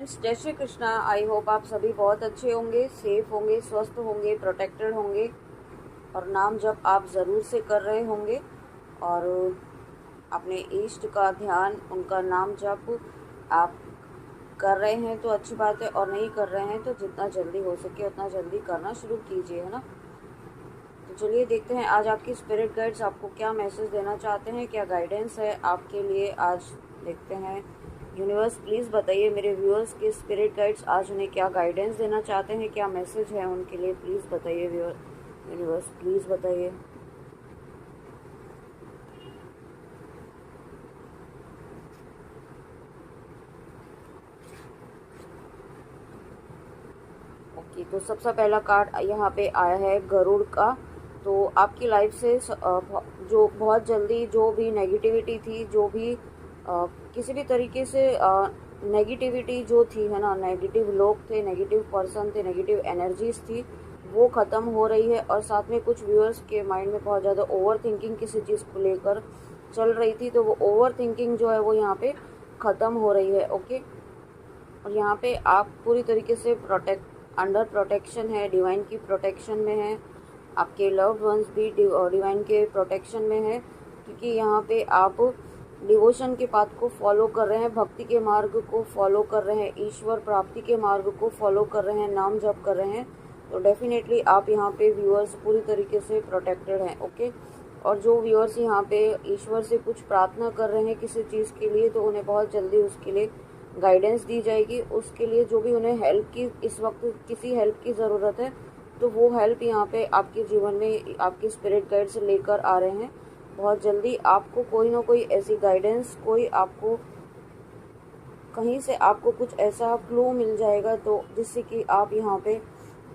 Friends, जय Shri Krishna. I hope आप सभी बहुत अच्छे होंगे, सेफ होंगे, स्वस्थ होंगे, प्रोटेक्टेड होंगे और नाम जप आप ज़रूर से कर रहे होंगे और अपने इष्ट का ध्यान, उनका नाम जप आप कर रहे हैं तो अच्छी बात है, और नहीं कर रहे हैं तो जितना जल्दी हो सके उतना जल्दी करना शुरू कीजिए, है ना। तो चलिए देखते हैं आज आपकी स्पिरिट गाइड्स आपको क्या मैसेज देना चाहते हैं, क्या गाइडेंस है आपके लिए। आज देखते हैं। यूनिवर्स प्लीज़ बताइए मेरे व्यूअर्स के स्पिरिट गाइड्स आज उन्हें क्या गाइडेंस देना चाहते हैं, क्या मैसेज है उनके लिए। प्लीज़ बताइए यूनिवर्स, प्लीज़ बताइए। ओके, तो सबसे पहला कार्ड यहाँ पे आया है गरुड़ का। तो आपकी लाइफ से जो बहुत जल्दी जो भी नेगेटिविटी थी, जो भी किसी भी तरीके से नेगेटिविटी जो थी, है ना, नेगेटिव लोग थे, नेगेटिव पर्सन थे, नेगेटिव एनर्जीज थी, वो ख़त्म हो रही है। और साथ में कुछ व्यूअर्स के माइंड में बहुत ज़्यादा ओवर थिंकिंग किसी चीज़ को लेकर चल रही थी, तो वो ओवर थिंकिंग जो है वो यहाँ पे ख़त्म हो रही है। ओके, और यहाँ पे आप पूरी तरीके से अंडर प्रोटेक्शन है, डिवाइन की प्रोटेक्शन में है। आपके लव्ड वंस भी डिवाइन के प्रोटेक्शन में है, क्योंकि यहाँ पे आप डिवोशन के पाथ को फॉलो कर रहे हैं, भक्ति के मार्ग को फॉलो कर रहे हैं, ईश्वर प्राप्ति के मार्ग को फॉलो कर रहे हैं, नाम जप कर रहे हैं। तो डेफिनेटली आप यहाँ पे व्यूअर्स पूरी तरीके से प्रोटेक्टेड हैं। ओके, और जो व्यूअर्स यहाँ पे ईश्वर से कुछ प्रार्थना कर रहे हैं किसी चीज़ के लिए, तो उन्हें बहुत जल्दी उसके लिए गाइडेंस दी जाएगी। उसके लिए जो भी उन्हें हेल्प की, इस वक्त किसी हेल्प की ज़रूरत है, तो वो हेल्प यहाँ पे आपके जीवन में आपके स्पिरिट गाइड से लेकर आ रहे हैं। बहुत जल्दी आपको कोई ना कोई ऐसी गाइडेंस, कोई आपको कहीं से आपको कुछ ऐसा क्लू मिल जाएगा, तो जिससे कि आप यहाँ पे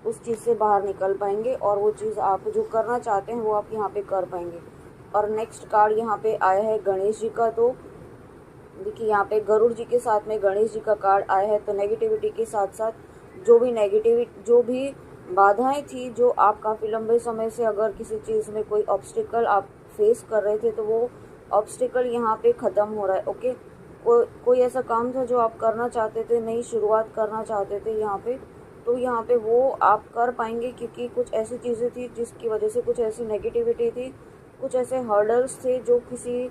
उस चीज़ से बाहर निकल पाएंगे और वो चीज़ आप जो करना चाहते हैं वो आप यहाँ पे कर पाएंगे। और नेक्स्ट कार्ड यहाँ पे आया है गणेश जी का। तो देखिए यहाँ पे गरुड़ जी के साथ में गणेश जी का कार्ड आया है। तो नेगेटिविटी के साथ साथ जो भी बाधाएं थी, जो आप काफ़ी लंबे समय से अगर किसी चीज़ में कोई ऑब्स्टिकल आप फेस कर रहे थे, तो वो ऑब्स्टिकल यहाँ पे ख़त्म हो रहा है। ओके, कोई ऐसा काम था जो आप करना चाहते थे, नई शुरुआत करना चाहते थे यहाँ पे, तो यहाँ पे वो आप कर पाएंगे, क्योंकि कुछ ऐसी चीज़ें थी जिसकी वजह से, कुछ ऐसी नेगेटिविटी थी, कुछ ऐसे हर्डल्स थे जो किसी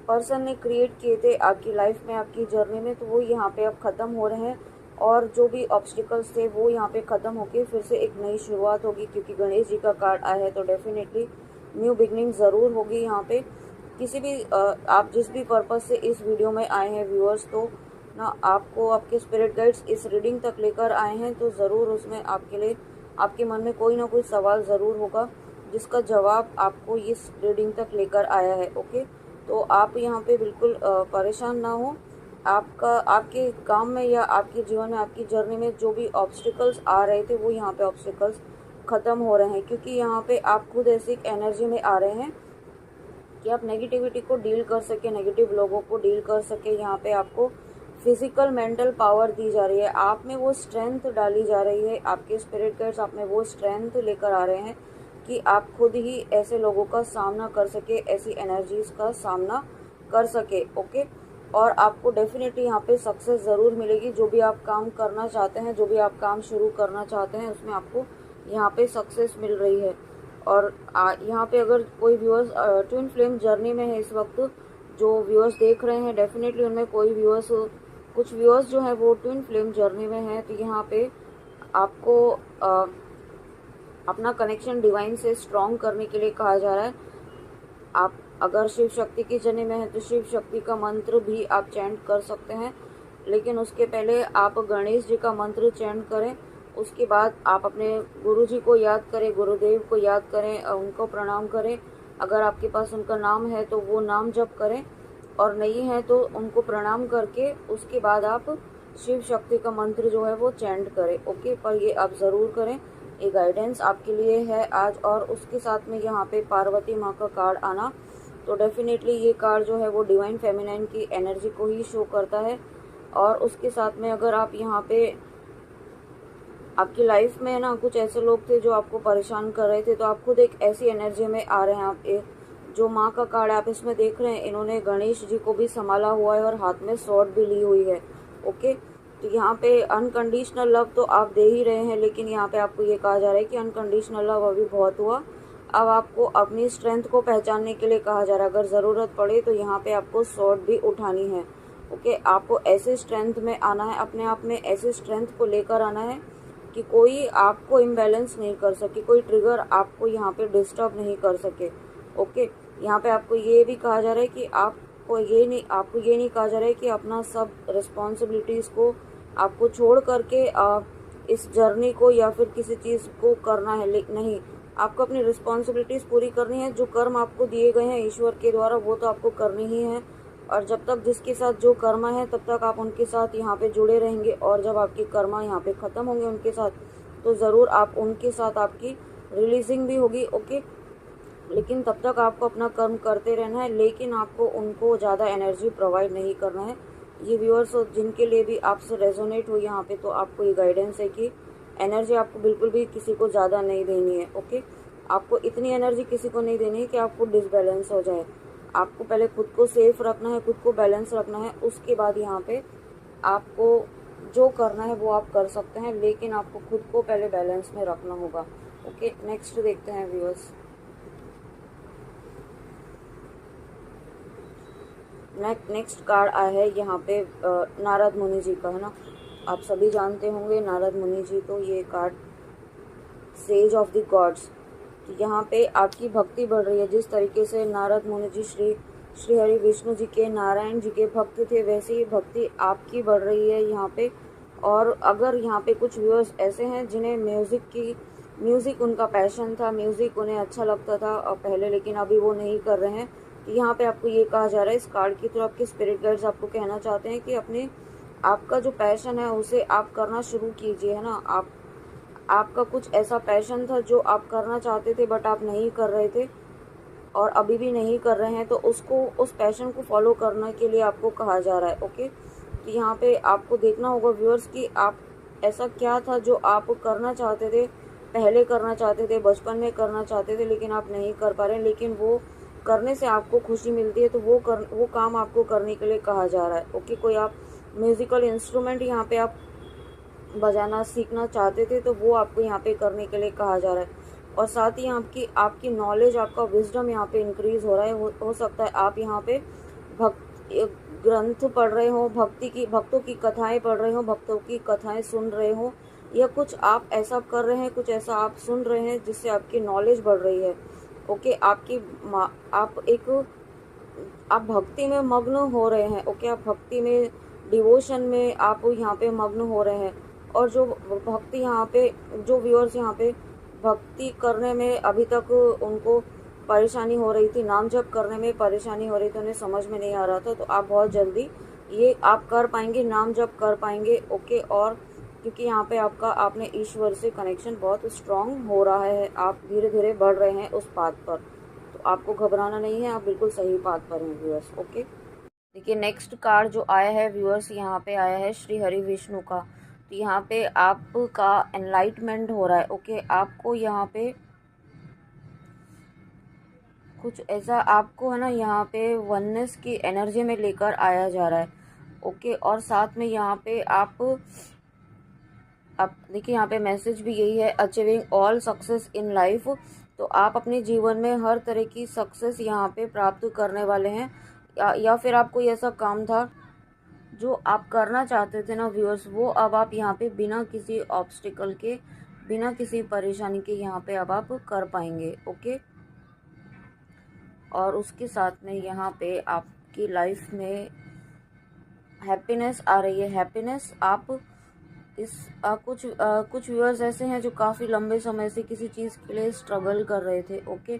पर्सन ने क्रिएट किए थे आपकी लाइफ में, आपकी जर्नी में, तो वो यहाँ पे अब ख़त्म हो रहे हैं। और जो भी ऑब्स्टिकल्स थे वो यहाँ पे ख़त्म होके फिर से एक नई शुरुआत होगी, क्योंकि गणेश जी का कार्ड आया है। तो डेफिनेटली न्यू बिगनिंग ज़रूर होगी यहाँ पे। किसी भी आप जिस भी पर्पज़ से इस वीडियो में आए हैं व्यूअर्स, तो ना आपको आपके स्पिरिट गाइड्स इस रीडिंग तक लेकर आए हैं, तो ज़रूर उसमें आपके लिए, आपके मन में कोई ना कोई सवाल ज़रूर होगा जिसका जवाब आपको इस रीडिंग तक लेकर आया है। ओके, तो आप यहाँ पे बिल्कुल परेशान ना हो। आपके काम में या आपके जीवन में, आपकी जर्नी में जो भी ऑब्स्टिकल्स आ रहे थे, वो यहाँ पे ऑब्स्टिकल्स ख़त्म हो रहे हैं, क्योंकि यहाँ पे आप खुद ऐसी एनर्जी में आ रहे हैं कि आप नेगेटिविटी को डील कर सके, नेगेटिव लोगों को डील कर सके। यहाँ पे आपको फिजिकल मेंटल पावर दी जा रही है, आप में वो स्ट्रेंथ डाली जा रही है। आपके स्पिरिट गाइड्स आप में वो स्ट्रेंथ लेकर आ रहे हैं कि आप खुद ही ऐसे लोगों का सामना कर सके, ऐसी एनर्जीज का सामना कर सके। ओके, और आपको डेफिनेटली यहाँ पे सक्सेस ज़रूर मिलेगी। जो भी आप काम करना चाहते हैं, जो भी आप काम शुरू करना चाहते हैं, उसमें आपको यहाँ पे सक्सेस मिल रही है। और यहाँ पे अगर कोई व्यूअर्स ट्विन फ्लेम जर्नी में है इस वक्त, जो व्यूअर्स देख रहे हैं, डेफिनेटली उनमें कुछ व्यूअर्स जो है वो ट्विन फ्लेम जर्नी में है, तो यहाँ पे आपको अपना कनेक्शन डिवाइन से स्ट्रॉन्ग करने के लिए कहा जा रहा है। आप अगर शिव शक्ति की जर्नी में है तो शिव शक्ति का मंत्र भी आप चैंट कर सकते हैं, लेकिन उसके पहले आप गणेश जी का मंत्र चैंट करें। उसके बाद आप अपने गुरु जी को याद करें, गुरुदेव को याद करें, उनको प्रणाम करें। अगर आपके पास उनका नाम है तो वो नाम जप करें, और नहीं है तो उनको प्रणाम करके उसके बाद आप शिव शक्ति का मंत्र जो है वो चैंट करें। ओके, पर ये आप ज़रूर करें, ये गाइडेंस आपके लिए है आज। और उसके साथ में यहाँ पे पार्वती माँ का कार्ड आना, तो डेफिनेटली ये कार्ड जो है वो डिवाइन फेमिनाइन की एनर्जी को ही शो करता है। और उसके साथ में अगर आप यहाँ पे आपकी लाइफ में ना कुछ ऐसे लोग थे जो आपको परेशान कर रहे थे, तो आप खुद एक ऐसी एनर्जी में आ रहे हैं। आप जो माँ का कार्ड आप इसमें देख रहे हैं, इन्होंने गणेश जी को भी संभाला हुआ है और हाथ में स्वॉर्ड भी ली हुई है। ओके, तो यहाँ पे अनकंडीशनल लव तो आप दे ही रहे हैं, लेकिन यहाँ पे आपको ये कहा जा रहा है कि अनकंडीशनल लव अभी बहुत हुआ, अब आपको अपनी स्ट्रेंथ को पहचानने के लिए कहा जा रहा है। अगर ज़रूरत पड़े तो यहाँ पे आपको स्वॉर्ड भी उठानी है। ओके, आपको ऐसे स्ट्रेंथ में आना है, अपने आप में ऐसे स्ट्रेंथ को लेकर आना है कि कोई आपको इम्बैलेंस नहीं कर सके, कोई ट्रिगर आपको यहाँ पे डिस्टर्ब नहीं कर सके। ओके, यहाँ पे आपको ये भी कहा जा रहा है कि आपको ये नहीं कहा जा रहा है कि अपना सब रिस्पॉन्सिबिलिटीज़ को आपको छोड़ करके इस जर्नी को या फिर किसी चीज़ को करना है, लेकिन नहीं, आपको अपनी रिस्पॉन्सिबिलिटीज़ पूरी करनी है। जो कर्म आपको दिए गए हैं ईश्वर के द्वारा वो तो आपको करनी ही है, और जब तक जिसके साथ जो कर्मा है तब तक आप उनके साथ यहाँ पे जुड़े रहेंगे, और जब आपके कर्मा यहाँ पे ख़त्म होंगे उनके साथ, तो ज़रूर आप उनके साथ आपकी रिलीजिंग भी होगी। ओके, लेकिन तब तक आपको अपना कर्म करते रहना है, लेकिन आपको उनको ज़्यादा एनर्जी प्रोवाइड नहीं करना है। ये व्यूअर्स जिनके लिए भी आपसे रेजोनेट हो यहाँ पे, तो आपको ये गाइडेंस है कि एनर्जी आपको बिल्कुल भी किसी को ज़्यादा नहीं देनी है। ओके, आपको इतनी एनर्जी किसी को नहीं देनी है कि आपको डिसबैलेंस हो जाए। आपको पहले खुद को सेफ रखना है, खुद को बैलेंस रखना है, उसके बाद यहाँ पे आपको जो करना है वो आप कर सकते हैं, लेकिन आपको खुद को पहले बैलेंस में रखना होगा। ओके, नेक्स्ट देखते हैं व्यूअर्स। नेक्स्ट कार्ड आया है यहाँ पे नारद मुनि जी का, है ना। आप सभी जानते होंगे नारद मुनि जी, तो ये card sage of the gods. यहाँ पे आपकी भक्ति बढ़ रही है। जिस तरीके से नारद मुनि जी श्री हरि विष्णु जी के, नारायण जी के भक्त थे, वैसे ही भक्ति आपकी बढ़ रही है यहाँ पे। और अगर यहाँ पे कुछ व्यूअर्स ऐसे हैं जिन्हें म्यूज़िक उनका पैशन था, म्यूज़िक उन्हें अच्छा लगता था और पहले, लेकिन अभी वो नहीं कर रहे हैं, तो यहाँ पे आपको ये कहा जा रहा है इस कार्ड की थ्रू, आपके स्पिरिट गाइड्स आपको कहना चाहते हैं कि आपका जो पैशन है उसे आप करना शुरू कीजिए, है ना। आपका कुछ ऐसा पैशन था जो आप करना चाहते थे बट आप नहीं कर रहे थे और अभी भी नहीं कर रहे हैं, तो उस पैशन को फॉलो करने के लिए आपको कहा जा रहा है। ओके, तो यहाँ पे आपको देखना होगा व्यूअर्स कि आप ऐसा क्या था जो आप करना चाहते थे, पहले करना चाहते थे, बचपन में करना चाहते थे, लेकिन आप नहीं कर पा रहे हैं, लेकिन वो करने से आपको खुशी मिलती है, तो वो काम आपको करने के लिए कहा जा रहा है। ओके, कोई आप म्यूज़िकल इंस्ट्रूमेंट यहाँ पे आप बजाना सीखना चाहते थे, तो वो आपको यहाँ पे करने के लिए कहा जा रहा है। और साथ ही आपकी नॉलेज, आपका विजडम यहाँ पे इंक्रीज हो रहा है। हो सकता है आप यहाँ पे ग्रंथ पढ़ रहे हो, भक्तों की कथाएं पढ़ रहे हो, भक्तों की कथाएं सुन रहे हो, या कुछ आप ऐसा कर रहे हैं, कुछ ऐसा आप सुन रहे हैं जिससे आपकी नॉलेज बढ़ रही है। ओके, आप भक्ति में मग्न हो रहे हैं। ओके, आप भक्ति में, डिवोशन में आप यहाँ पे मग्न हो रहे हैं। और जो भक्ति यहाँ पे, जो व्यूअर्स यहाँ पे भक्ति करने में अभी तक उनको परेशानी हो रही थी, नाम जप करने में परेशानी हो रही थी, उन्हें समझ में नहीं आ रहा था, तो आप बहुत जल्दी ये आप कर पाएंगे, नाम जप कर पाएंगे। ओके, और क्योंकि यहाँ पे आपने ईश्वर से कनेक्शन बहुत स्ट्रांग हो रहा है, आप धीरे धीरे बढ़ रहे हैं उस पाथ पर, तो आपको घबराना नहीं है, आप बिल्कुल सही पाथ पर हैं व्यूअर्स। ओके, देखिए नेक्स्ट कार्ड जो आया है व्यूअर्स, यहाँ पे आया है श्री हरि विष्णु का। तो यहाँ पे आपका एनलाइटमेंट हो रहा है। ओके, आपको यहाँ पे कुछ ऐसा आपको, है ना, यहाँ पे वननेस की एनर्जी में लेकर आया जा रहा है। ओके, और साथ में यहाँ पे आप देखिए यहाँ पे मैसेज भी यही है, achieving all success in life. तो आप अपने जीवन में हर तरह की सक्सेस यहाँ पे प्राप्त करने वाले हैं, या फिर आपको ऐसा काम था जो आप करना चाहते थे ना व्यूअर्स, वो अब आप यहाँ पे बिना किसी ऑब्स्टिकल के, बिना किसी परेशानी के यहाँ पे अब आप कर पाएंगे। ओके, और उसके साथ में यहाँ पे आपकी लाइफ में हैप्पीनेस आ रही है। हैप्पीनेस आप कुछ व्यूअर्स ऐसे हैं जो काफ़ी लंबे समय से किसी चीज़ के लिए स्ट्रगल कर रहे थे। ओके,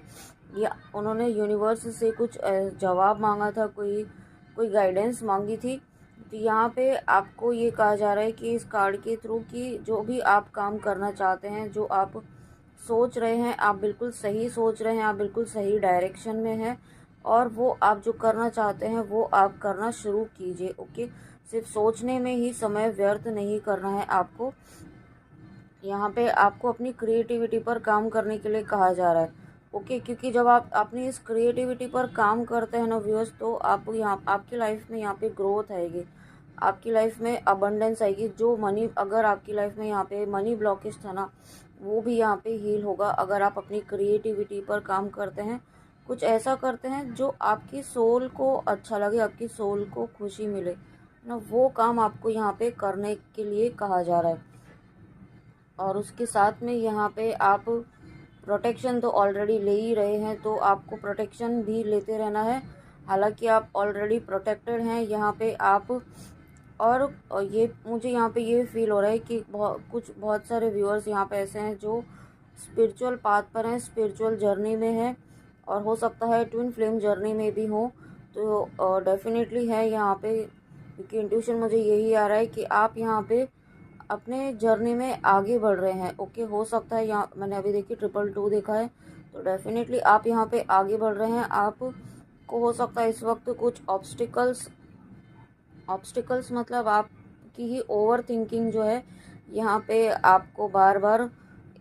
या उन्होंने यूनिवर्स से कुछ जवाब मांगा था, कोई गाइडेंस मांगी थी। तो यहाँ पे आपको ये कहा जा रहा है कि इस कार्ड के थ्रू कि जो भी आप काम करना चाहते हैं, जो आप सोच रहे हैं, आप बिल्कुल सही सोच रहे हैं, आप बिल्कुल सही डायरेक्शन में हैं, और वो आप जो करना चाहते हैं वो आप करना शुरू कीजिए। ओके, सिर्फ सोचने में ही समय व्यर्थ नहीं करना है आपको। यहाँ पे आपको अपनी क्रिएटिविटी पर काम करने के लिए कहा जा रहा है। ओके, क्योंकि जब आप अपनी इस क्रिएटिविटी पर काम करते हैं ना व्यूअर्स, तो आपकी लाइफ में यहाँ पे ग्रोथ आएगी। आपकी लाइफ में अबंडेंस आएगी। जो मनी, अगर आपकी लाइफ में यहाँ पे मनी ब्लॉकेज था ना, वो भी यहाँ पे हील होगा। अगर आप अपनी क्रिएटिविटी पर काम करते हैं, कुछ ऐसा करते हैं जो आपकी सोल को अच्छा लगे, आपकी सोल को खुशी मिले ना, वो काम आपको यहाँ पे करने के लिए कहा जा रहा है। और उसके साथ में यहाँ पे आप प्रोटेक्शन तो ऑलरेडी ले ही रहे हैं, तो आपको प्रोटेक्शन भी लेते रहना है। हालांकि आप ऑलरेडी प्रोटेक्टेड हैं यहाँ पे आप। और ये मुझे यहाँ पे ये फील हो रहा है कि बहुत सारे व्यूअर्स यहाँ पे ऐसे हैं जो स्पिरिचुअल पाथ पर हैं, स्पिरिचुअल जर्नी में हैं, और हो सकता है ट्विन फ्लेम जर्नी में भी हो। तो डेफिनेटली है यहाँ पे, क्योंकि इंट्यूशन मुझे यही आ रहा है कि आप यहाँ पे अपने जर्नी में आगे बढ़ रहे हैं। ओके, हो सकता है, यहाँ मैंने अभी देखी 222 देखा है, तो डेफिनेटली आप यहाँ पे आगे बढ़ रहे हैं। आपको हो सकता है इस वक्त कुछ ऑब्स्टिकल्स मतलब आपकी ही ओवर थिंकिंग जो है यहाँ पे आपको बार बार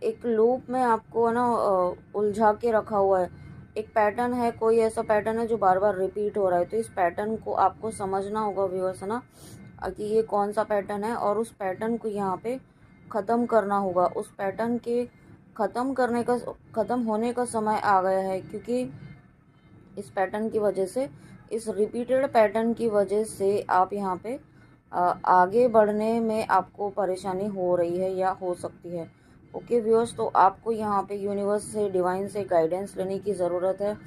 एक लूप में आपको ना उलझा के रखा हुआ है। एक पैटर्न है, कोई ऐसा पैटर्न है जो बार बार रिपीट हो रहा है। तो इस पैटर्न को आपको समझना होगा व्यूअर्स, ना कि ये कौन सा पैटर्न है, और उस पैटर्न को यहाँ पे ख़त्म करना होगा। उस पैटर्न के ख़त्म होने का समय आ गया है, क्योंकि इस पैटर्न की वजह से, इस रिपीटेड पैटर्न की वजह से आप यहाँ पे आगे बढ़ने में आपको परेशानी हो रही है या हो सकती है। ओके व्यूअर्स, तो आपको यहाँ पे यूनिवर्स से, डिवाइन से गाइडेंस लेने की ज़रूरत है।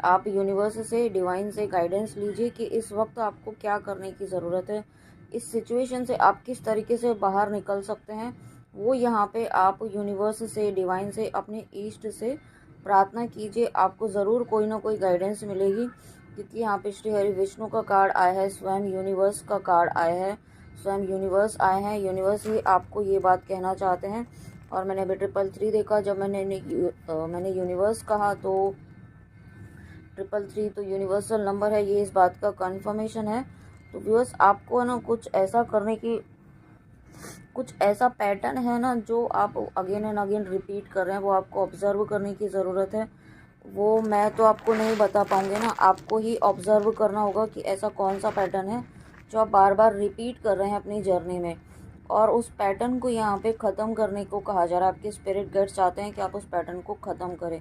आप यूनिवर्स से, डिवाइन से गाइडेंस लीजिए कि इस वक्त आपको क्या करने की ज़रूरत है, इस सिचुएशन से आप किस तरीके से बाहर निकल सकते हैं। वो यहाँ पे आप यूनिवर्स से, डिवाइन से, अपने ईस्ट से प्रार्थना कीजिए। आपको ज़रूर कोई ना कोई गाइडेंस मिलेगी, क्योंकि यहाँ पे श्री हरि विष्णु का कार्ड आया है, स्वयं यूनिवर्स का कार्ड आया है, स्वयं यूनिवर्स आए हैं। यूनिवर्स ही आपको ये बात कहना चाहते हैं। और मैंने अभी 333 देखा, जब मैंने यूनिवर्स कहा तो 333 तो यूनिवर्सल नंबर है, ये इस बात का कंफर्मेशन है। तो व्यूअर्स, आपको ना कुछ ऐसा पैटर्न है ना जो आप अगेन एंड अगेन रिपीट कर रहे हैं, वो आपको ऑब्जर्व करने की ज़रूरत है। वो मैं तो आपको नहीं बता पाऊँगी ना, आपको ही ऑब्जर्व करना होगा कि ऐसा कौन सा पैटर्न है जो आप बार बार रिपीट कर रहे हैं अपनी जर्नी में, और उस पैटर्न को यहाँ पे ख़त्म करने को कहा जा रहा है। आपके स्पिरिट गाइड चाहते हैं कि आप उस पैटर्न को ख़त्म करें।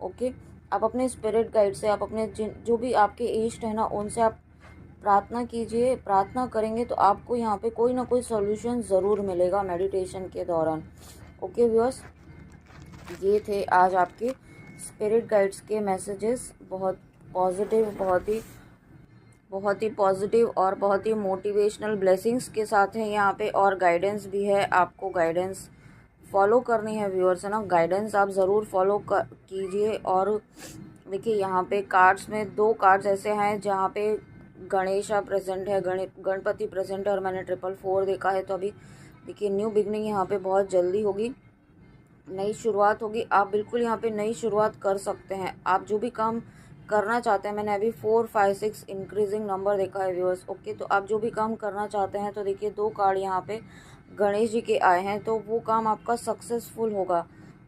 ओके, आप अपने स्पिरिट गाइड से, आप अपने जो भी आपके इष्ट है ना, उनसे आप प्रार्थना कीजिए। प्रार्थना करेंगे तो आपको यहाँ पे कोई ना कोई सॉल्यूशन ज़रूर मिलेगा मेडिटेशन के दौरान। ओके व्यूअर्स, ये थे आज आपके स्पिरिट गाइड्स के मैसेजेस। बहुत पॉजिटिव, बहुत ही पॉजिटिव और बहुत ही मोटिवेशनल ब्लेसिंग्स के साथ हैं यहाँ पे, और गाइडेंस भी है। आपको गाइडेंस फॉलो करनी है व्यूअर्स, है ना, गाइडेंस आप ज़रूर फॉलो कीजिए। और देखिए यहाँ पे कार्ड्स में 2 कार्ड्स ऐसे हैं जहाँ पे गणेशा प्रेजेंट है, गणपति प्रेजेंट है, और मैंने 444 देखा है। तो अभी देखिए न्यू बिगनिंग यहाँ पे बहुत जल्दी होगी, नई शुरुआत होगी। आप बिल्कुल यहाँ पे नई शुरुआत कर सकते हैं, आप जो भी काम करना चाहते हैं। मैंने अभी 4, 5, 6 इंक्रीजिंग नंबर देखा है व्यूअर्स। ओके, तो आप जो भी काम करना चाहते हैं, तो देखिए 2 कार्ड यहाँ पे गणेश जी के आए हैं, तो वो काम आपका सक्सेसफुल होगा।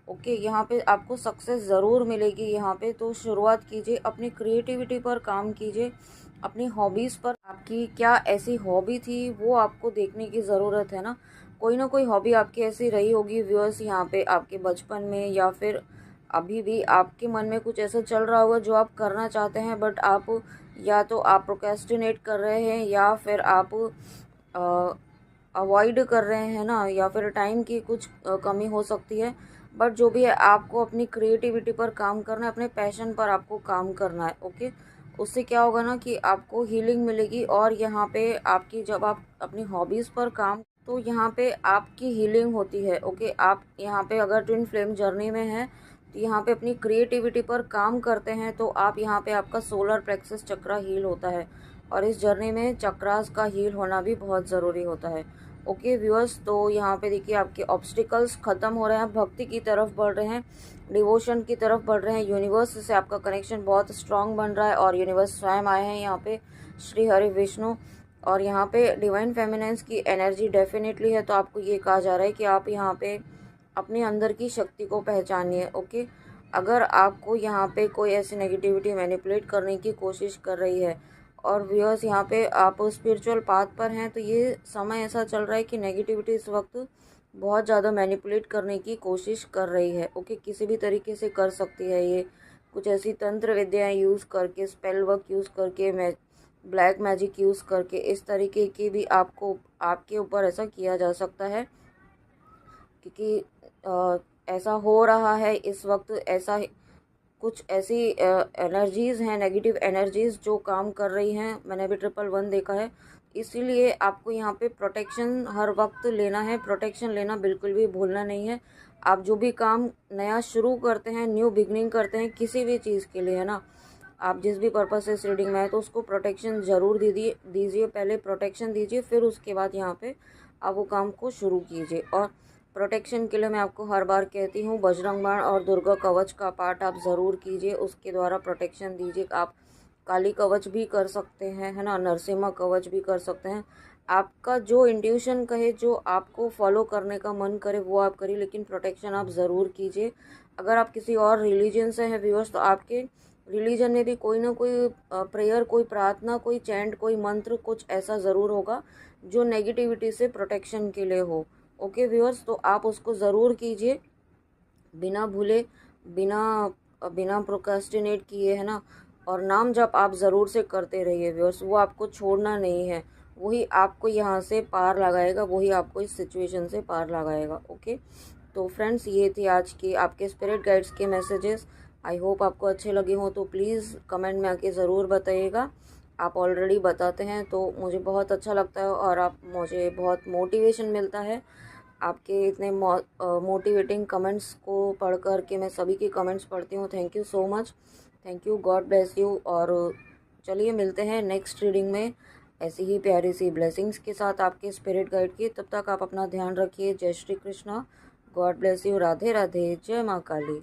ओके, यहाँ पे आपको सक्सेस ज़रूर मिलेगी यहाँ पे। तो शुरुआत कीजिए, अपनी क्रिएटिविटी पर काम कीजिए, अपनी हॉबीज़ पर। आपकी क्या ऐसी हॉबी थी वो आपको देखने की ज़रूरत है ना। कोई ना कोई हॉबी आपकी ऐसी रही होगी व्यूअर्स यहाँ पे, आपके बचपन में या फिर अभी भी आपके मन में कुछ ऐसा चल रहा होगा जो आप करना चाहते हैं, बट आप या तो आप प्रोक्रेस्टिनेट कर रहे हैं, या फिर आप अवॉइड कर रहे हैं ना, या फिर टाइम की कुछ कमी हो सकती है। बट जो भी है, आपको अपनी क्रिएटिविटी पर काम करना है, अपने पैशन पर आपको काम करना है। ओके, उससे क्या होगा ना कि आपको हीलिंग मिलेगी। और यहाँ पे आपकी, जब आप अपनी हॉबीज़ पर काम, तो यहाँ पे आपकी हीलिंग होती है। ओके, आप यहाँ पे अगर ट्विन फ्लेम जर्नी में हैं, तो यहाँ पे अपनी क्रिएटिविटी पर काम करते हैं, तो आप यहाँ पे आपका सोलर प्लेक्सस चक्रा हील होता है, और इस जर्नी में चक्रास का हील होना भी बहुत ज़रूरी होता है। ओके व्यूअर्स, तो यहाँ पे देखिए आपके ऑब्स्टिकल्स ख़त्म हो रहे हैं, भक्ति की तरफ बढ़ रहे हैं, डिवोशन की तरफ बढ़ रहे हैं। यूनिवर्स से आपका कनेक्शन बहुत स्ट्रॉन्ग बन रहा है, और यूनिवर्स स्वयं आए हैं यहाँ पे, श्री हरि विष्णु। और यहाँ पे डिवाइन फेमिनेंस की एनर्जी डेफिनेटली है। तो आपको ये कहा जा रहा है कि आप यहाँ पे अपने अंदर की शक्ति को पहचानिए। ओके, अगर आपको यहाँ पे कोई ऐसी नेगेटिविटी मैनिपुलेट करने की कोशिश कर रही है, और व्यूअर्स यहाँ पे आप स्पिरिचुअल पाथ पर हैं, तो ये समय ऐसा चल रहा है कि नेगेटिविटी इस वक्त बहुत ज़्यादा मैनिपुलेट करने की कोशिश कर रही है। ओके, किसी भी तरीके से कर सकती है ये, कुछ ऐसी तंत्र विद्याएं यूज़ करके, स्पेल वर्क यूज़ करके, ब्लैक मैजिक यूज़ करके, इस तरीके की भी आपको आपके ऊपर ऐसा किया जा सकता है, क्योंकि ऐसा हो रहा है इस वक्त। ऐसा कुछ ऐसी एनर्जीज़ हैं, नेगेटिव एनर्जीज़ जो काम कर रही हैं। मैंने भी 111 देखा है, इसीलिए आपको यहाँ पे प्रोटेक्शन हर वक्त लेना है। प्रोटेक्शन लेना बिल्कुल भी भूलना नहीं है। आप जो भी काम नया शुरू करते हैं, न्यू बिगनिंग करते हैं किसी भी चीज़ के लिए, है ना, आप जिस भी पर्पस से इस रीडिंग में आए, तो उसको प्रोटेक्शन ज़रूर दीजिए। पहले प्रोटेक्शन दीजिए, फिर उसके बाद यहाँ पे आप वो काम को शुरू कीजिए। और प्रोटेक्शन के लिए मैं आपको हर बार कहती हूँ, बजरंग बाण और दुर्गा कवच का पाठ आप ज़रूर कीजिए, उसके द्वारा प्रोटेक्शन दीजिए। आप काली कवच भी कर सकते हैं, है ना, नरसिम्हा कवच भी कर सकते हैं। आपका जो इंट्यूशन कहे, जो आपको फॉलो करने का मन करे, वो आप करिए, लेकिन प्रोटेक्शन आप ज़रूर कीजिए। अगर आप किसी और रिलीजन से हैं व्यूअर्स, तो आपके रिलीजन में भी कोई ना कोई प्रेयर, कोई प्रार्थना, कोई चैंट, कोई मंत्र, कुछ ऐसा ज़रूर होगा जो नेगेटिविटी से प्रोटेक्शन के लिए हो। ओके व्यूअर्स, तो आप उसको ज़रूर कीजिए, बिना भूले, बिना बिना प्रोक्रेस्टिनेट किए, है ना। और नाम जप आप ज़रूर से करते रहिए व्यूअर्स, वो आपको छोड़ना नहीं है। वही आपको यहाँ से पार लगाएगा, वही आपको इस सिचुएशन से पार लगाएगा। ओके, तो फ्रेंड्स, ये थी आज की आपके स्पिरिट गाइड्स के मैसेजेस। आई होप आपको अच्छे लगे हों, तो प्लीज़ कमेंट में आके ज़रूर बताइएगा। आप ऑलरेडी बताते हैं तो मुझे बहुत अच्छा लगता है, और आप मुझे बहुत मोटिवेशन मिलता है। आपके इतने मोटिवेटिंग कमेंट्स को पढ़ कर के, मैं सभी के कमेंट्स पढ़ती हूँ। Thank you so much, thank you, God bless you. और चलिए मिलते हैं नेक्स्ट रीडिंग में ऐसी ही प्यारी सी ब्लेसिंग्स के साथ आपके स्पिरिट गाइड की। तब तक आप अपना ध्यान रखिए। जय Shri Krishna, God bless you, Radhe Radhe, जय माँ काली।